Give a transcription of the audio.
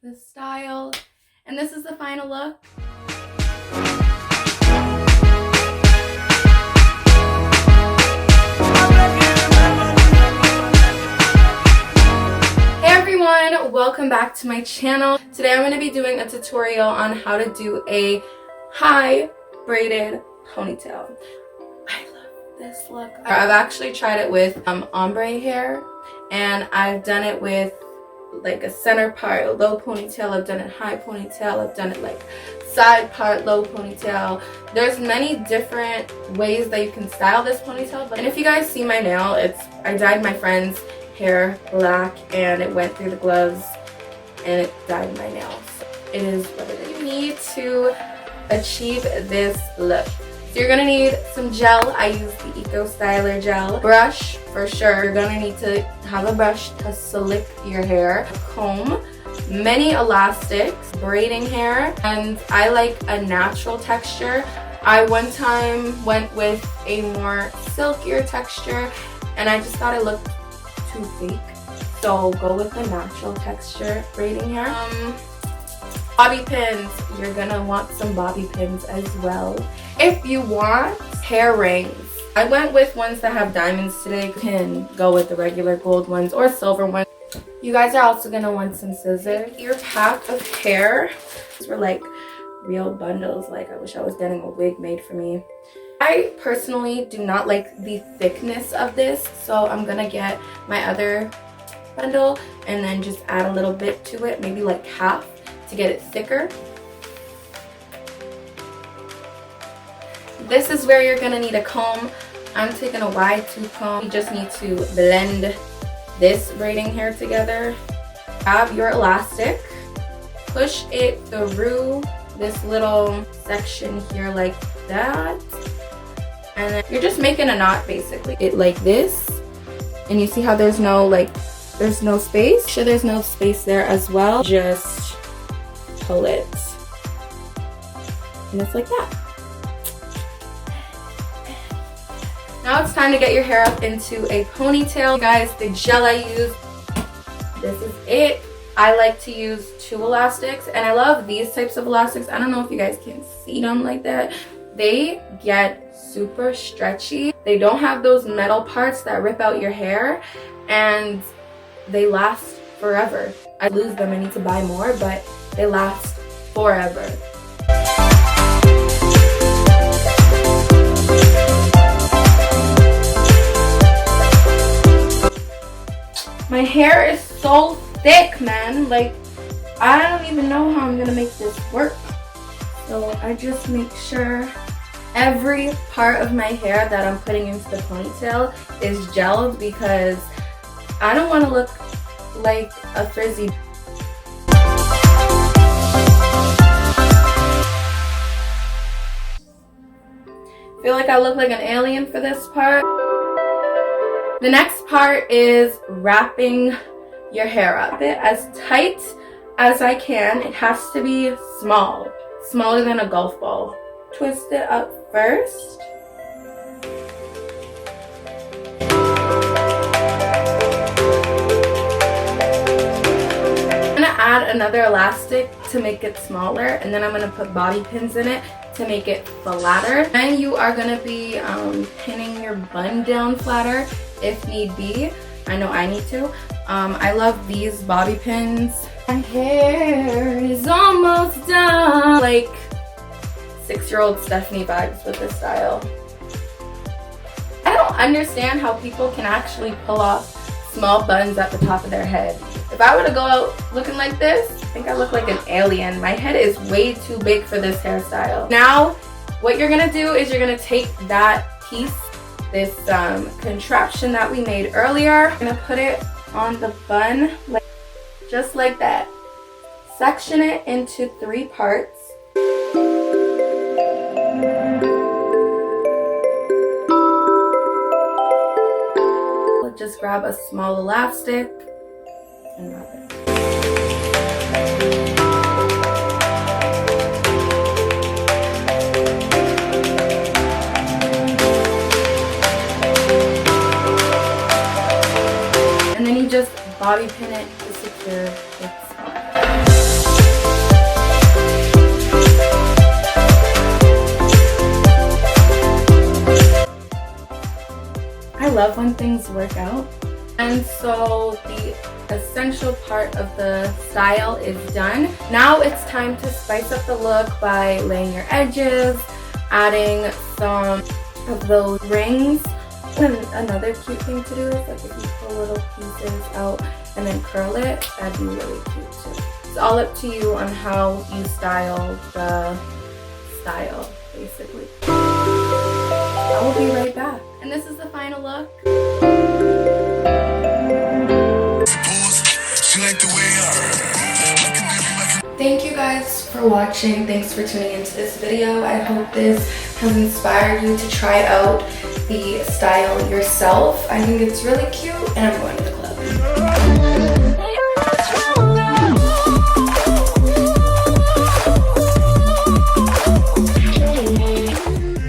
this style. And this is the final look. Hey everyone, welcome back to my channel. Today I'm going to be doing a tutorial on how to do a high braided ponytail. I love this look. I've actually tried it with ombre hair, and I've done it with like a center part, a low ponytail. I've done it high ponytail. I've done it like side part, low ponytail. There's many different ways that you can style this ponytail. And if you guys see my nail, I dyed my friend's hair black and it went through the gloves and it dyed my nails. It is what it is. You need to achieve this look. So you're gonna need some gel. I use the Eco Styler gel. Brush, for sure. You're gonna need to have a brush to slick your hair. A comb, many elastics, braiding hair, and I like a natural texture. I one time went with a more silkier texture and I just thought it looked too fake. So go with the natural texture braiding hair. Bobby pins, you're gonna want some bobby pins as well. If you want hair rings, I went with ones that have diamonds today. You can go with the regular gold ones or silver ones. You guys are also gonna want some scissors. Your pack of hair. These were like real bundles. Like I wish I was getting a wig made for me. I personally do not like the thickness of this, so I'm gonna get my other bundle and then just add a little bit to it, maybe like half, to get it thicker. This is where you're gonna need a comb. I'm taking a wide tooth comb. You just need to blend this braiding hair together. Grab your elastic, push it through this little section here like that, and then you're just making a knot basically. It like this, and you see how there's no space? Sure, there's no space there as well. Just pull it, and it's like that. Now it's time to get your hair up into a ponytail. Guys, the gel I use, this is it. I like to use 2 elastics, and I love these types of elastics. I don't know if you guys can see them like that. They get super stretchy. They don't have those metal parts that rip out your hair, and they last forever. I lose them, I need to buy more, but they last forever. My hair is so thick, man. Like, I don't even know how I'm gonna make this work. So I just make sure every part of my hair that I'm putting into the ponytail is gelled, because I don't want to look like a frizzy. I feel like I look like an alien for this part. The next part is wrapping your hair up. It as tight as I can. It has to be small, smaller than a golf ball. Twist it up first. I'm gonna add another elastic to make it smaller, and then I'm gonna put bobby pins in it to make it flatter. And you are gonna be pinning your bun down flatter if need be. I know I need to. I love these bobby pins. My hair is almost done. Like 6-year-old Stephanie vibes with this style. I don't understand how people can actually pull off small buns at the top of their head. If I were to go out looking like this, I think I look like an alien. My head is way too big for this hairstyle. Now, what you're gonna do is you're gonna take that piece, this contraption that we made earlier, I'm gonna put it on the bun, just like that. Section it into 3 parts. Just grab a small elastic and wrap it. And then you just bobby pin it to secure its spot. love when things work out. And so the essential part of the style is done. Now it's time to spice up the look by laying your edges, adding some of those rings. And another cute thing to do is like if you pull little pieces out and then curl it, that'd be really cute too. It's all up to you on how you style the style, basically. I will be right back. And this is the final look. Thank you guys for watching. Thanks for tuning into this video. I hope this has inspired you to try out the style yourself. I think it's really cute and I'm going to